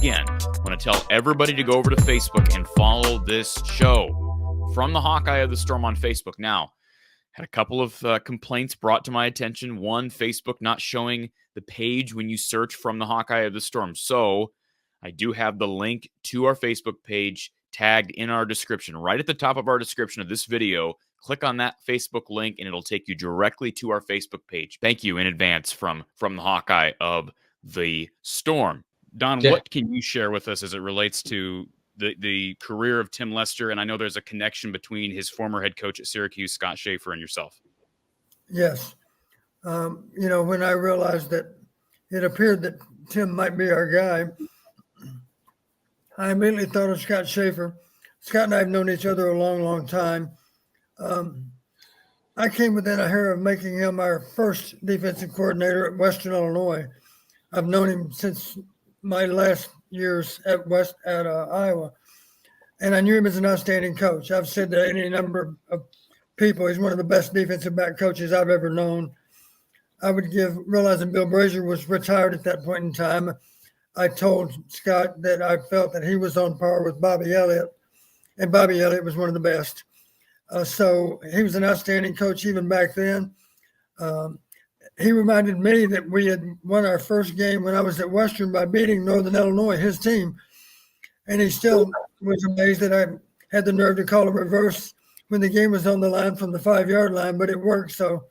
again, I want to tell everybody to go over to Facebook and follow this show from the Hawkeye of the Storm on Facebook. Now, had a couple of complaints brought to my attention. One, Facebook not showing the page when you search from the Hawkeye of the Storm. So I do have the link to our Facebook page tagged in our description. Right at the top of our description of this video, click on that Facebook link and it'll take you directly to our Facebook page. Thank you in advance from the Hawkeye of the Storm. Don, what can you share with us as it relates to the career of Tim Lester? And I know there's a connection between his former head coach at Syracuse, Scott Schaefer, and yourself. Yes. When I realized that it appeared that Tim might be our guy, I immediately thought of Scott Schaefer. Scott and I have known each other a long, long time. I came within a hair of making him our first defensive coordinator at Western Illinois. I've known him since my last years at Iowa, and I knew him as an outstanding coach. I've said to any number of people, he's one of the best defensive back coaches I've ever known. I would realizing Bill Brazier was retired at that point in time, I told Scott that I felt that he was on par with Bobby Elliott, and Bobby Elliott was one of the best. So he was an outstanding coach even back then. He reminded me that we had won our first game when I was at Western by beating Northern Illinois, his team. And he still was amazed that I had the nerve to call a reverse when the game was on the line from the 5-yard line, but it worked. So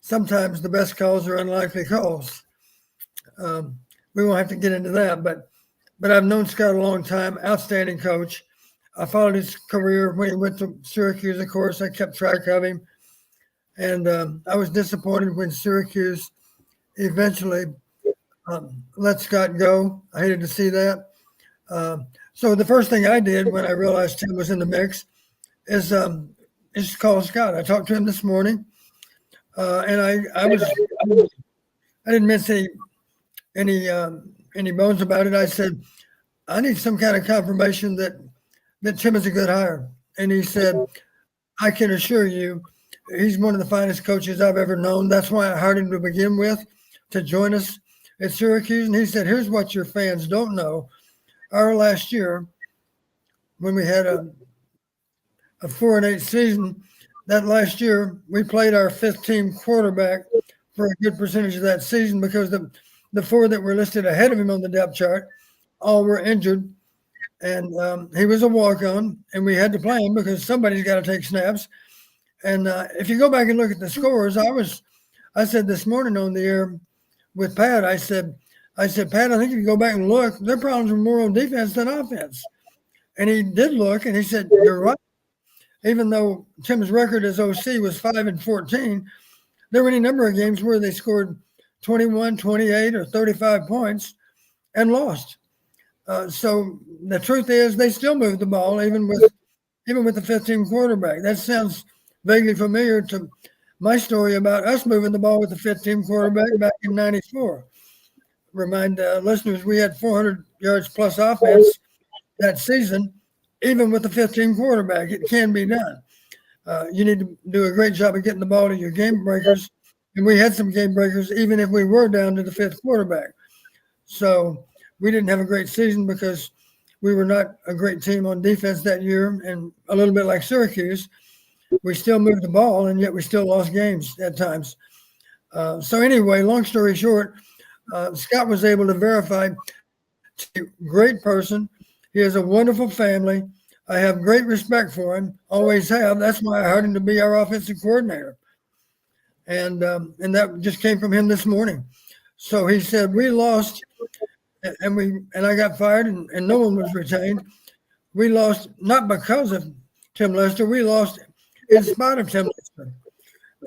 sometimes the best calls are unlikely calls. We won't have to get into that, but I've known Scott a long time, outstanding coach. I followed his career when he went to Syracuse, of course. I kept track of him. And I was disappointed when Syracuse eventually let Scott go. I hated to see that. So the first thing I did when I realized Tim was in the mix is call Scott. I talked to him this morning, and I didn't miss any bones about it. I said, I need some kind of confirmation that Tim is a good hire. And he said, I can assure you, he's one of the finest coaches I've ever known. That's why I hired him to begin with, to join us at Syracuse. And he said, here's what your fans don't know. Our last year, when we had a 4-8 season, that last year, we played our fifth-team quarterback for a good percentage of that season because the four that were listed ahead of him on the depth chart all were injured. And he was a walk-on, and we had to play him because somebody's got to take snaps. And if you go back and look at the scores, I said this morning on the air with Pat, I said, Pat, I think if you go back and look, their problems were more on defense than offense. And he did look, and he said, you're right. Even though Tim's record as OC was 5-14, there were any number of games where they scored 21, 28, or 35 points and lost. So the truth is they still moved the ball, even with the 15 quarterback. That sounds vaguely familiar to my story about us moving the ball with the 15 quarterback back in '94. Remind listeners, we had 400 yards plus offense that season, even with the 15 quarterback. It can be done. You need to do a great job of getting the ball to your game breakers. And we had some game breakers, even if we were down to the fifth quarterback. So we didn't have a great season because we were not a great team on defense that year. And a little bit like Syracuse, we still moved the ball, and yet we still lost games at times. So anyway, long story short, Scott was able to verify, great person. He has a wonderful family. I have great respect for him, always have. That's why I hired him to be our offensive coordinator. And that just came from him this morning. So he said, we lost, and I got fired, and no one was retained. We lost not because of Tim Lester. We lost in spite of Tim Lester.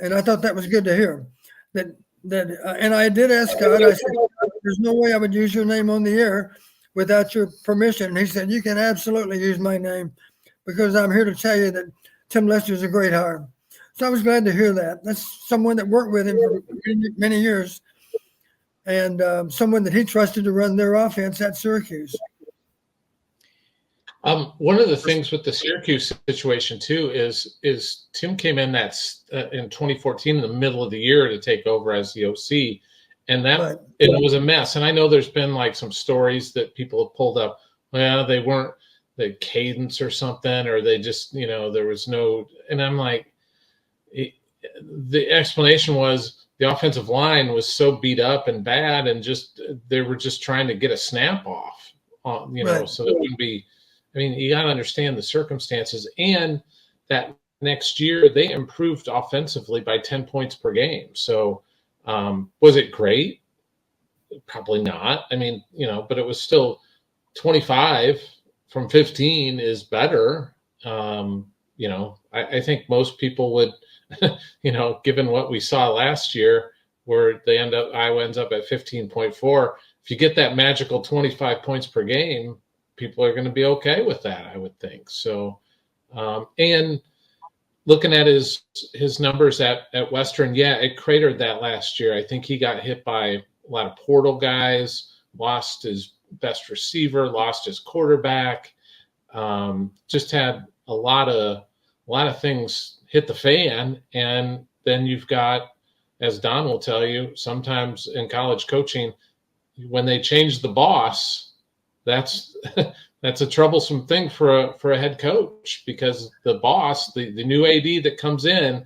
And I thought that was good to hear. And I did ask Scott, I said, there's no way I would use your name on the air without your permission. And he said, you can absolutely use my name because I'm here to tell you that Tim Lester is a great hire. So I was glad to hear that. That's someone that worked with him for many years and someone that he trusted to run their offense at Syracuse. One of the things with the Syracuse situation too is Tim came in in 2014 in the middle of the year to take over as the OC, And it was a mess. And I know there's been like some stories that people have pulled up. Well, they weren't the cadence or something, or they just, there was no, and I'm like, the explanation was the offensive line was so beat up and bad, and they were just trying to get a snap off, Right. so it wouldn't be, you got to understand the circumstances. And that next year they improved offensively by 10 points per game. So was it great? Probably not. But it was still 25 from 15 is better. I think most people would, given what we saw last year, where Iowa ends up at 15.4. If you get that magical 25 points per game, people are going to be okay with that, I would think. So, and looking at his numbers at Western, it cratered that last year. I think he got hit by a lot of portal guys, lost his best receiver, lost his quarterback, just had a lot of things hit the fan. And then you've got, as Don will tell you, sometimes in college coaching, when they change the boss, that's a troublesome thing for a head coach, because the boss, the new AD that comes in,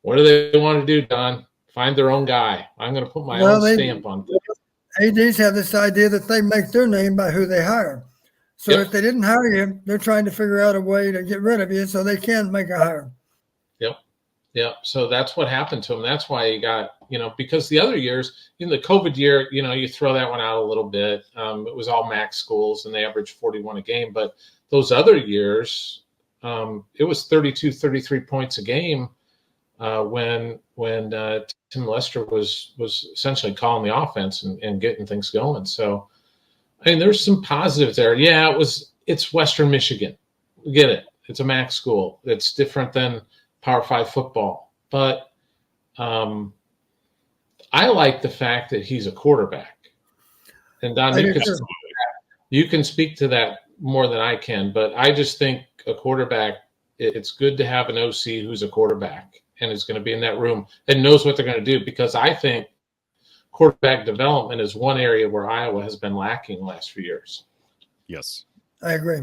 what do they want to do, Don? Find their own guy. I'm going to put my own stamp on things. ADs have this idea that they make their name by who they hire. So if they didn't hire you, they're trying to figure out a way to get rid of you so they can make a hire. Yep. So that's what happened to him. That's why he got, because the other years, in the COVID year, you throw that one out a little bit. It was all MAC schools and they averaged 41 a game. But those other years, it was 32, 33 points a game when Tim Lester was essentially calling the offense and getting things going. So, there's some positives there. Yeah, it's Western Michigan. We get it. It's a MAC school. It's different than Power 5 football. But I like the fact that he's a quarterback. And Don, you can speak to that more than I can, but I just think a quarterback, it's good to have an OC who's a quarterback and is going to be in that room and knows what they're going to do, because I think quarterback development is one area where Iowa has been lacking the last few years. Yes. I agree.